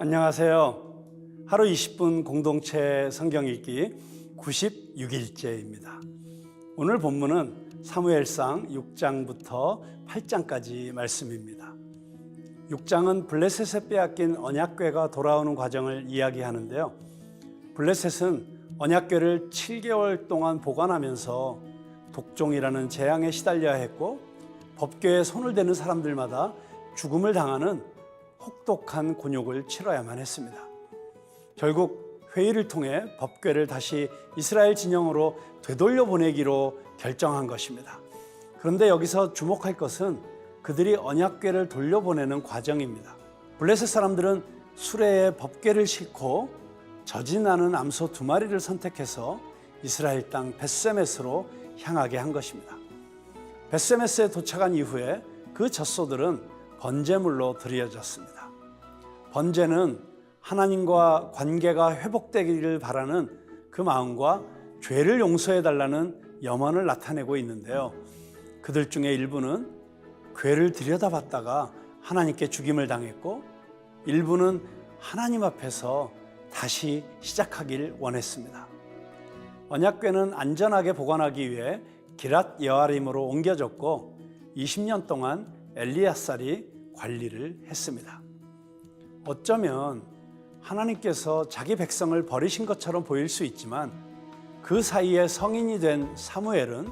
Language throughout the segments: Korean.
안녕하세요. 하루 20분 공동체 성경 읽기 96일째입니다. 오늘 본문은 사무엘상 6장부터 8장까지 말씀입니다. 6장은 블레셋에 빼앗긴 언약궤가 돌아오는 과정을 이야기하는데요. 블레셋은 언약궤를 7개월 동안 보관하면서 독종이라는 재앙에 시달려야 했고, 법궤에 손을 대는 사람들마다 죽음을 당하는 혹독한 곤욕을 치러야만 했습니다. 결국 회의를 통해 법궤를 다시 이스라엘 진영으로 되돌려 보내기로 결정한 것입니다. 그런데 여기서 주목할 것은 그들이 언약궤를 돌려보내는 과정입니다. 블레셋 사람들은 수레에 법궤를 싣고 젖이 나는 암소 2마리를 선택해서 이스라엘 땅 벳세메스로 향하게 한 것입니다. 벳세메스에 도착한 이후에 그 젖소들은 번제물로 드려졌습니다. 번제는 하나님과 관계가 회복되기를 바라는 그 마음과 죄를 용서해달라는 염원을 나타내고 있는데요. 그들 중에 일부는 궤를 들여다봤다가 하나님께 죽임을 당했고, 일부는 하나님 앞에서 다시 시작하길 원했습니다. 언약궤는 안전하게 보관하기 위해 기랏 여아림으로 옮겨졌고 20년 동안 엘리야살이 관리를 했습니다. 어쩌면 하나님께서 자기 백성을 버리신 것처럼 보일 수 있지만, 그 사이에 성인이 된 사무엘은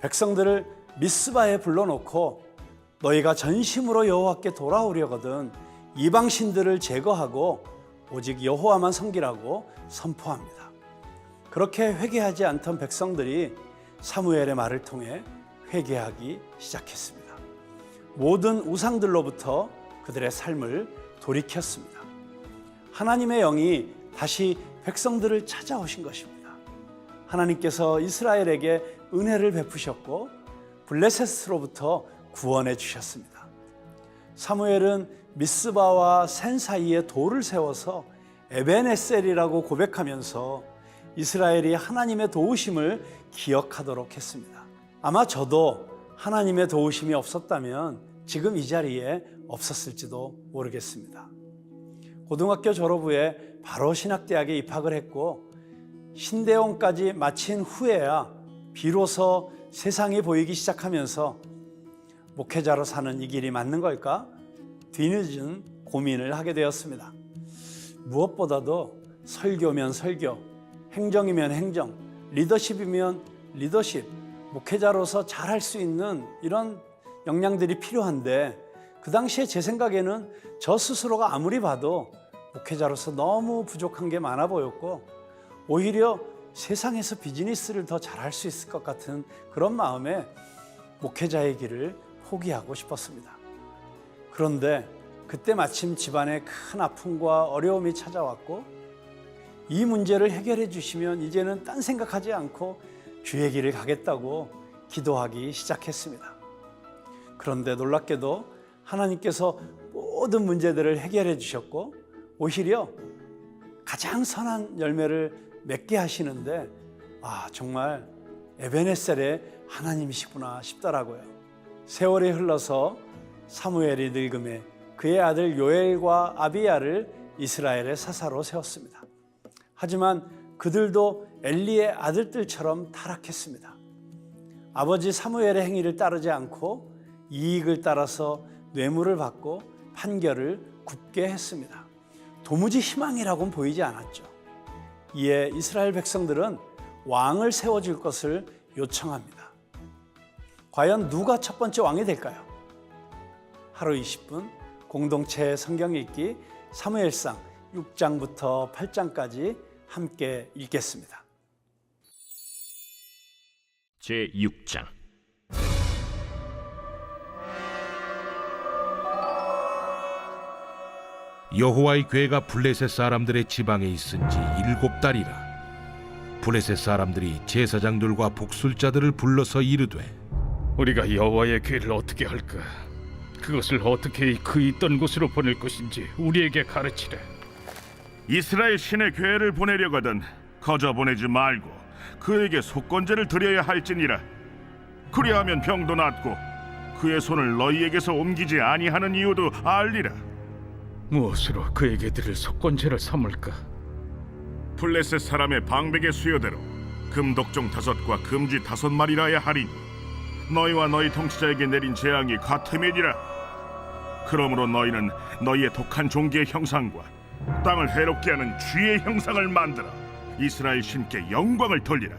백성들을 미스바에 불러놓고 너희가 전심으로 여호와께 돌아오려거든 이방 신들을 제거하고 오직 여호와만 섬기라고 선포합니다. 그렇게 회개하지 않던 백성들이 사무엘의 말을 통해 회개하기 시작했습니다. 모든 우상들로부터 그들의 삶을 돌이켰습니다. 하나님의 영이 다시 백성들을 찾아오신 것입니다. 하나님께서 이스라엘에게 은혜를 베푸셨고 블레셋으로부터 구원해 주셨습니다. 사무엘은 미스바와 센 사이에 돌을 세워서 에벤에셀이라고 고백하면서 이스라엘이 하나님의 도우심을 기억하도록 했습니다. 아마 저도 하나님의 도우심이 없었다면 지금 이 자리에 없었을지도 모르겠습니다. 고등학교 졸업 후에 바로 신학대학에 입학을 했고, 신대원까지 마친 후에야 비로소 세상이 보이기 시작하면서 목회자로 사는 이 길이 맞는 걸까? 뒤늦은 고민을 하게 되었습니다. 무엇보다도 설교면 설교, 행정이면 행정, 리더십이면 리더십, 목회자로서 잘할 수 있는 이런 역량들이 필요한데, 그 당시에 제 생각에는 저 스스로가 아무리 봐도 목회자로서 너무 부족한 게 많아 보였고, 오히려 세상에서 비즈니스를 더 잘할 수 있을 것 같은 그런 마음에 목회자의 길을 포기하고 싶었습니다. 그런데 그때 마침 집안에 큰 아픔과 어려움이 찾아왔고, 이 문제를 해결해 주시면 이제는 딴 생각하지 않고 주의 길을 가겠다고 기도하기 시작했습니다. 그런데 놀랍게도 하나님께서 모든 문제들을 해결해 주셨고, 오히려 가장 선한 열매를 맺게 하시는데, 정말 에벤에셀의 하나님이시구나 싶더라고요. 세월이 흘러서 사무엘이 늙음에 그의 아들 요엘과 아비야를 이스라엘의 사사로 세웠습니다. 하지만 그들도 엘리의 아들들처럼 타락했습니다. 아버지 사무엘의 행위를 따르지 않고 이익을 따라서 뇌물을 받고 판결을 굽게 했습니다. 도무지 희망이라고는 보이지 않았죠. 이에 이스라엘 백성들은 왕을 세워줄 것을 요청합니다. 과연 누가 첫 번째 왕이 될까요? 하루 20분 공동체 성경 읽기 사무엘상 6장부터 8장까지 함께 읽겠습니다. 제6장. 여호와의 궤가 블레셋 사람들의 지방에 있은 지 7달이라. 블레셋 사람들이 제사장들과 복술자들을 불러서 이르되, 우리가 여호와의 궤를 어떻게 할까? 그것을 어떻게 그 있던 곳으로 보낼 것인지 우리에게 가르치래. 이스라엘 신의 궤를 보내려거든 거저 보내지 말고 그에게 속건제를 드려야 할지니라. 그리하면 병도 낫고 그의 손을 너희에게서 옮기지 아니하는 이유도 알리라. 무엇으로 그에게 드릴 속건제를 삼을까? 블레셋 사람의 방백의 수요대로 금독종 5과 금쥐 5마리라야 하리니 너희와 너희 통치자에게 내린 재앙이 같음이니라. 그러므로 너희는 너희의 독한 종기의 형상과 땅을 해롭게 하는 쥐의 형상을 만들어 이스라엘 신께 영광을 돌리라.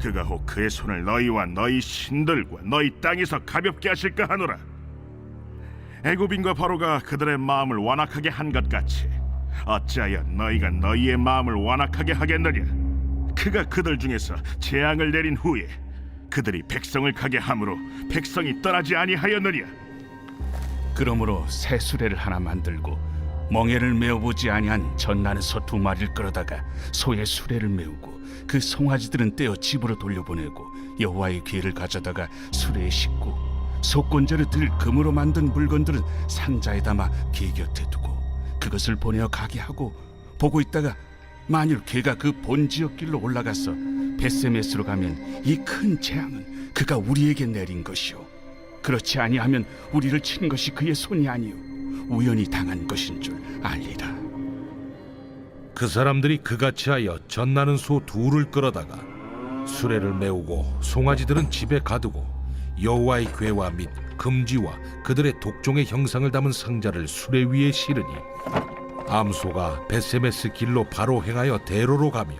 그가 혹 그의 손을 너희와 너희 신들과 너희 땅에서 가볍게 하실까 하노라. 애굽인과 바로가 그들의 마음을 완악하게 한 것 같이 어찌하여 너희가 너희의 마음을 완악하게 하겠느냐. 그가 그들 중에서 재앙을 내린 후에 그들이 백성을 가게 함으로 백성이 떠나지 아니하였느냐. 그러므로 새 수레를 하나 만들고 멍에를 메어보지 아니한 젖나는 소 2마리를 끌어다가 소의 수레를 메우고 그 송아지들은 떼어 집으로 돌려보내고 여호와의 궤를 가져다가 수레에 싣고 속건제를 들 금으로 만든 물건들은 상자에 담아 궤 곁에 두고 그것을 보내어 가게 하고 보고 있다가 만일 궤가 그 본 지역 길로 올라가서 벳세메스로 가면 이 큰 재앙은 그가 우리에게 내린 것이요 그렇지 아니하면 우리를 친 것이 그의 손이 아니요 우연히 당한 것인 줄 알리라. 그 사람들이 그같이 하여 젖나는 소 2를 끌어다가 수레를 메우고 송아지들은 집에 가두고 여호와의 궤와 및 금지와 그들의 독종의 형상을 담은 상자를 수레 위에 실으니 암소가 벳세메스 길로 바로 행하여 대로로 가며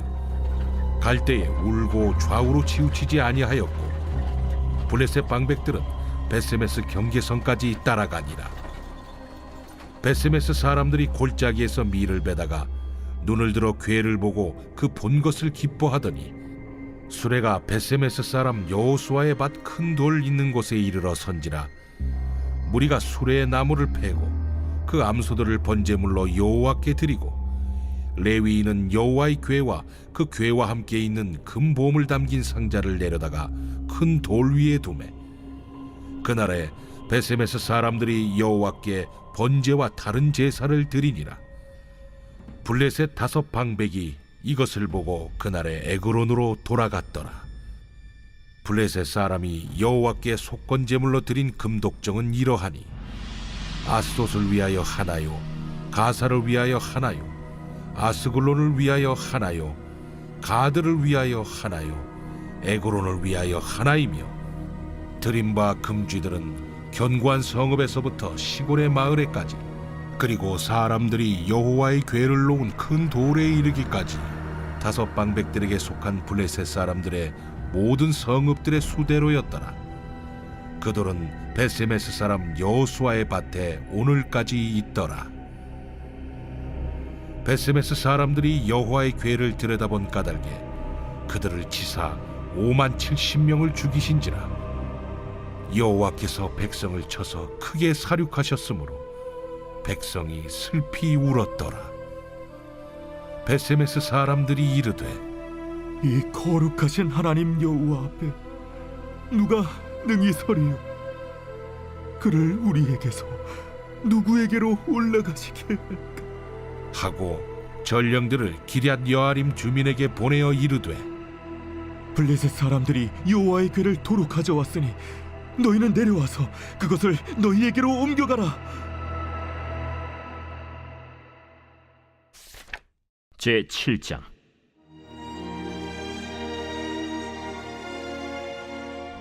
갈 때에 울고 좌우로 치우치지 아니하였고 블레셋 방백들은 벳세메스 경계선까지 따라가니라. 벳세메스 사람들이 골짜기에서 밀을 베다가 눈을 들어 궤를 보고 그 본 것을 기뻐하더니 수레가 벳세메스 사람 여호수아의 밭 큰 돌 있는 곳에 이르러 선지라. 무리가 수레의 나무를 패고 그 암소들을 번제물로 여호와께 드리고 레위인은 여호와의 궤와 그 궤와 함께 있는 금보물 담긴 상자를 내려다가 큰 돌 위에 두매. 그날에 벳세메스 사람들이 여호와께 번제와 다른 제사를 드리니라. 블레셋 5 방백이 이것을 보고 그날에 에그론으로 돌아갔더라. 블레셋 사람이 여호와께 속건제물로 드린 금독정은 이러하니 아스돗을 위하여 하나요, 가사를 위하여 하나요, 아스글론을 위하여 하나요, 가드를 위하여 하나요, 에그론을 위하여 하나이며 드린 바 금쥐들은 견고한 성읍에서부터 시골의 마을에까지 그리고 사람들이 여호와의 궤를 놓은 큰 돌에 이르기까지 5 방백들에게 속한 블레셋 사람들의 모든 성읍들의 수대로였더라. 그 돌은 벳세메스 사람 여호수아의 밭에 오늘까지 있더라. 벳세메스 사람들이 여호와의 궤를 들여다본 까닭에 그들을 치사 570명을 죽이신지라. 여호와께서 백성을 쳐서 크게 사륙하셨으므로 백성이 슬피 울었더라. 벳세메스 사람들이 이르되 이 거룩하신 하나님 여호와 앞에 누가 능히 서리요? 그를 우리에게서 누구에게로 올라가시게 할까? 하고 전령들을 기럇 여아림 주민에게 보내어 이르되 블레셋 사람들이 여호와의 궤를 도로 가져왔으니 너희는 내려와서 그것을 너희에게로 옮겨가라. 제 7장.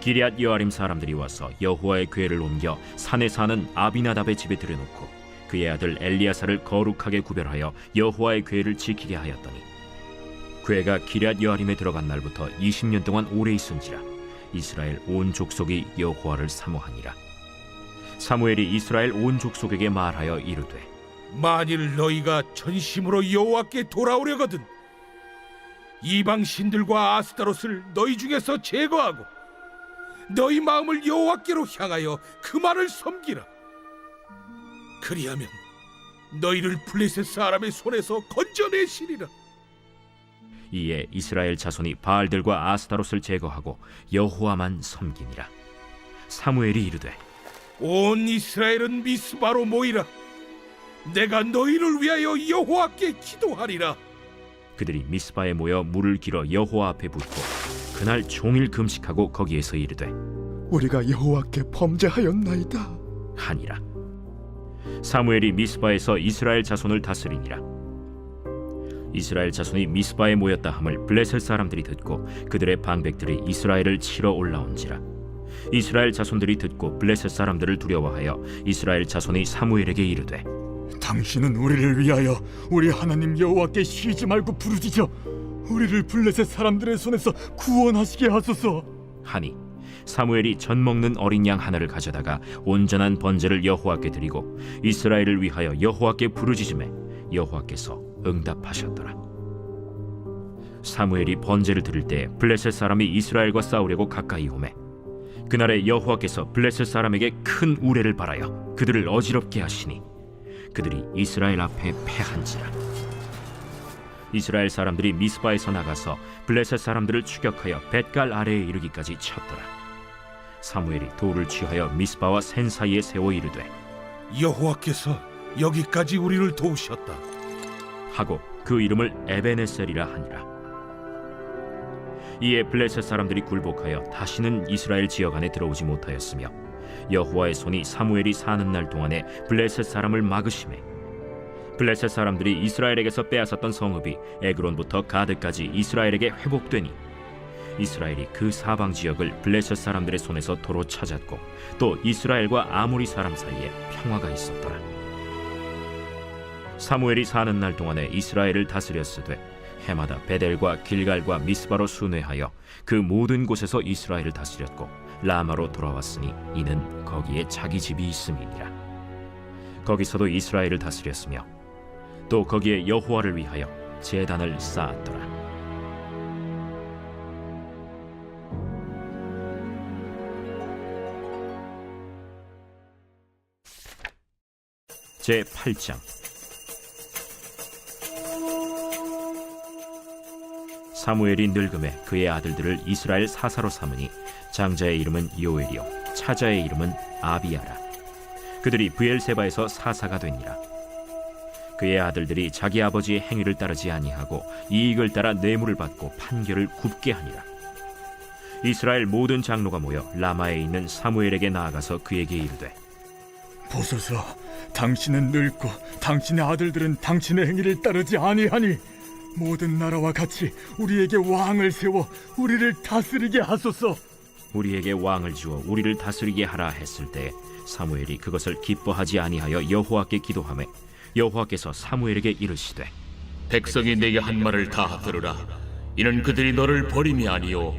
기럇 여아림 사람들이 와서 여호와의 궤를 옮겨 산에 사는 아비나답의 집에 들여놓고 그의 아들 엘리야사를 거룩하게 구별하여 여호와의 궤를 지키게 하였더니 궤가 기럇 여아림에 들어간 날부터 20년 동안 오래 있은지라. 이스라엘 온 족속이 여호와를 사모하니라. 사무엘이 이스라엘 온 족속에게 말하여 이르되 만일 너희가 전심으로 여호와께 돌아오려거든 이방 신들과 아스타롯을 너희 중에서 제거하고 너희 마음을 여호와께로 향하여 그만을 섬기라. 그리하면 너희를 블레셋 사람의 손에서 건져내시리라. 이에 이스라엘 자손이 바알들과 아스타롯을 제거하고 여호와만 섬기니라. 사무엘이 이르되 온 이스라엘은 미스바로 모이라. 내가 너희를 위하여 여호와께 기도하리라. 그들이 미스바에 모여 물을 길어 여호와 앞에 붓고 그날 종일 금식하고 거기에서 이르되 우리가 여호와께 범죄하였나이다 하니라. 사무엘이 미스바에서 이스라엘 자손을 다스리니라. 이스라엘 자손이 미스바에 모였다 함을 블레셋 사람들이 듣고 그들의 방백들이 이스라엘을 치러 올라온지라. 이스라엘 자손들이 듣고 블레셋 사람들을 두려워하여 이스라엘 자손이 사무엘에게 이르되 당신은 우리를 위하여 우리 하나님 여호와께 쉬지 말고 부르짖어 우리를 블레셋 사람들의 손에서 구원하시게 하소서. 하니 사무엘이 젖 먹는 어린 양 하나를 가져다가 온전한 번제를 여호와께 드리고 이스라엘을 위하여 여호와께 부르짖음에 여호와께서 응답하셨더라. 사무엘이 번제를 드릴 때 블레셋 사람이 이스라엘과 싸우려고 가까이 오매 그날에 여호와께서 블레셋 사람에게 큰 우레를 발하여 그들을 어지럽게 하시니 그들이 이스라엘 앞에 패한지라. 이스라엘 사람들이 미스바에서 나가서 블레셋 사람들을 추격하여 벳갈 아래에 이르기까지 쳤더라. 사무엘이 돌을 취하여 미스바와 센 사이에 세워 이르되 여호와께서 여기까지 우리를 도우셨다. 하고 그 이름을 에베네셀이라 하니라. 이에 블레셋 사람들이 굴복하여 다시는 이스라엘 지역 안에 들어오지 못하였으며 여호와의 손이 사무엘이 사는 날 동안에 블레셋 사람을 막으시매 블레셋 사람들이 이스라엘에게서 빼앗았던 성읍이 에그론부터 가드까지 이스라엘에게 회복되니 이스라엘이 그 사방 지역을 블레셋 사람들의 손에서 도로 찾았고 또 이스라엘과 아모리 사람 사이에 평화가 있었더라. 사무엘이 사는 날 동안에 이스라엘을 다스렸으되 해마다 베델과 길갈과 미스바로 순회하여 그 모든 곳에서 이스라엘을 다스렸고 라마로 돌아왔으니 이는 거기에 자기 집이 있음이니라. 거기서도 이스라엘을 다스렸으며 또 거기에 여호와를 위하여 제단을 쌓았더라. 제 8장. 사무엘이 늙음에 그의 아들들을 이스라엘 사사로 삼으니 장자의 이름은 요엘이요 차자의 이름은 아비야라. 그들이 브엘세바에서 사사가 되니라. 그의 아들들이 자기 아버지의 행위를 따르지 아니하고 이익을 따라 뇌물을 받고 판결을 굽게 하니라. 이스라엘 모든 장로가 모여 라마에 있는 사무엘에게 나아가서 그에게 이르되 보소서, 당신은 늙고 당신의 아들들은 당신의 행위를 따르지 아니하니 모든 나라와 같이 우리에게 왕을 세워 우리를 다스리게 하소서. 우리에게 왕을 주어 우리를 다스리게 하라 했을 때 사무엘이 그것을 기뻐하지 아니하여 여호와께 기도하매 여호와께서 사무엘에게 이르시되 백성이 내게 한 말을 다 들으라. 이는 그들이 너를 버림이 아니요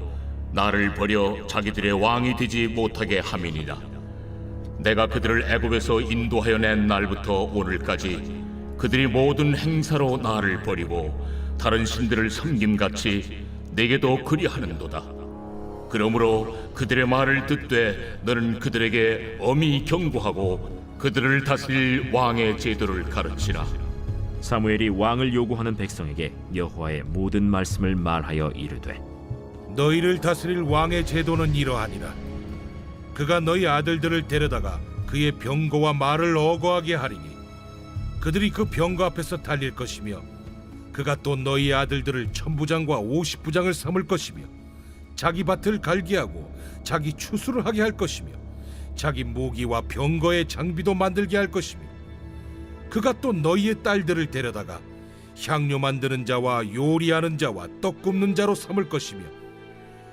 나를 버려 자기들의 왕이 되지 못하게 함이니라. 내가 그들을 애굽에서 인도하여 낸 날부터 오늘까지 그들이 모든 행사로 나를 버리고 다른 신들을 섬김같이 내게도 그리하는도다. 그러므로 그들의 말을 듣되 너는 그들에게 엄히 경고하고 그들을 다스릴 왕의 제도를 가르치라. 사무엘이 왕을 요구하는 백성에게 여호와의 모든 말씀을 말하여 이르되 너희를 다스릴 왕의 제도는 이러하니라. 그가 너희 아들들을 데려다가 그의 병거와 말을 어거하게 하리니 그들이 그 병거 앞에서 달릴 것이며 그가 또 너희 아들들을 천부장과 50부장을 삼을 것이며 자기 밭을 갈게 하고 자기 추수를 하게 할 것이며 자기 모기와 병거의 장비도 만들게 할 것이며 그가 또 너희의 딸들을 데려다가 향료 만드는 자와 요리하는 자와 떡 굽는 자로 삼을 것이며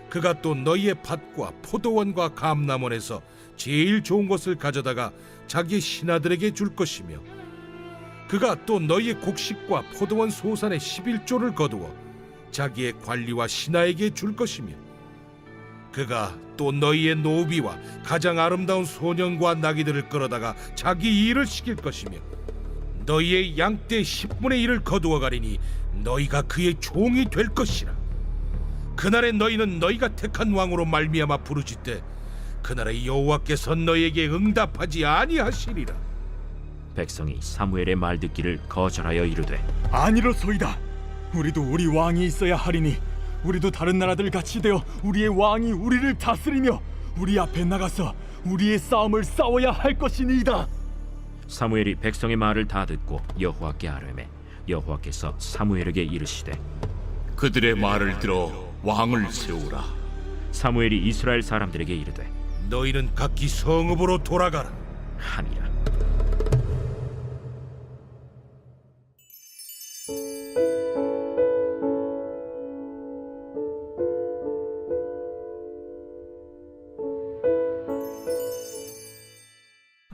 그가 또 너희의 밭과 포도원과 감람원에서 제일 좋은 것을 가져다가 자기 신하들에게 줄 것이며 그가 또 너희의 곡식과 포도원 소산의 11조를 거두어 자기의 관리와 신하에게 줄 것이며 그가 또 너희의 노비와 가장 아름다운 소년과 나귀들을 끌어다가 자기 일을 시킬 것이며 너희의 양떼 10분의 1을 거두어 가리니 너희가 그의 종이 될 것이라. 그날에 너희는 너희가 택한 왕으로 말미암아 부르짖되 그날에 여호와께서 너희에게 응답하지 아니하시리라. 백성이 사무엘의 말 듣기를 거절하여 이르되 아니로소이다. 우리도 우리 왕이 있어야 하리니 우리도 다른 나라들 같이 되어 우리의 왕이 우리를 다스리며 우리 앞에 나가서 우리의 싸움을 싸워야 할 것이니이다. 사무엘이 백성의 말을 다 듣고 여호와께 아뢰매 여호와께서 사무엘에게 이르시되 그들의 말을 들어 왕을 세우라. 사무엘이 이스라엘 사람들에게 이르되 너희는 각기 성읍으로 돌아가라. 하니라.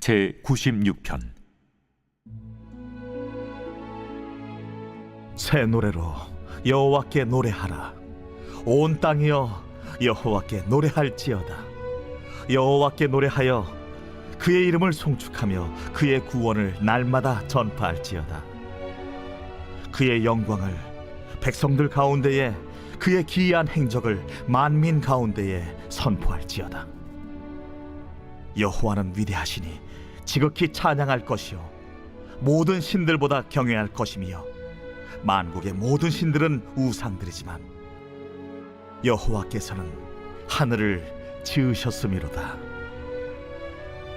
제 96편. 새 노래로 여호와께 노래하라. 온 땅이여 여호와께 노래할지어다. 여호와께 노래하여 그의 이름을 송축하며 그의 구원을 날마다 전파할지어다. 그의 영광을 백성들 가운데에, 그의 기이한 행적을 만민 가운데에 선포할지어다. 여호와는 위대하시니 지극히 찬양할 것이요 모든 신들보다 경외할 것이며, 만국의 모든 신들은 우상들이지만 여호와께서는 하늘을 지으셨음이로다.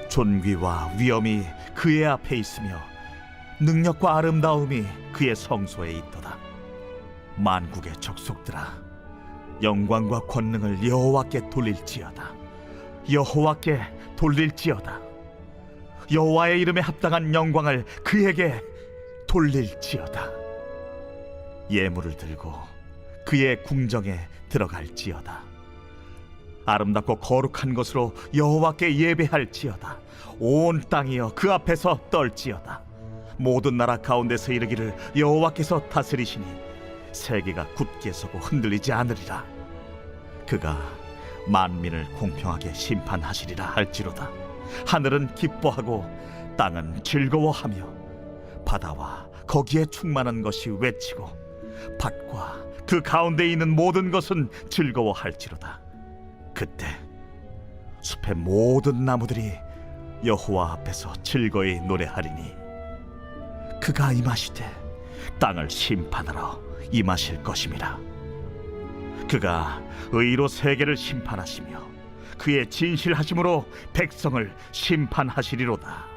존귀와 위엄이 그의 앞에 있으며 능력과 아름다움이 그의 성소에 있도다. 만국의 족속들아, 영광과 권능을 여호와께 돌릴지어다. 여호와께 돌릴지어다. 여호와의 이름에 합당한 영광을 그에게 돌릴지어다. 예물을 들고 그의 궁정에 들어갈지어다. 아름답고 거룩한 것으로 여호와께 예배할지어다. 온 땅이여 그 앞에서 떨지어다. 모든 나라 가운데서 이르기를 여호와께서 다스리시니 세계가 굳게 서고 흔들리지 않으리라. 그가 만민을 공평하게 심판하시리라 할지로다. 하늘은 기뻐하고 땅은 즐거워하며 바다와 거기에 충만한 것이 외치고 밭과 그 가운데 있는 모든 것은 즐거워할지로다. 그때 숲의 모든 나무들이 여호와 앞에서 즐거이 노래하리니 그가 임하시되 땅을 심판하러 임하실 것임이라. 그가 의로 세계를 심판하시며 그의 진실하심으로 백성을 심판하시리로다.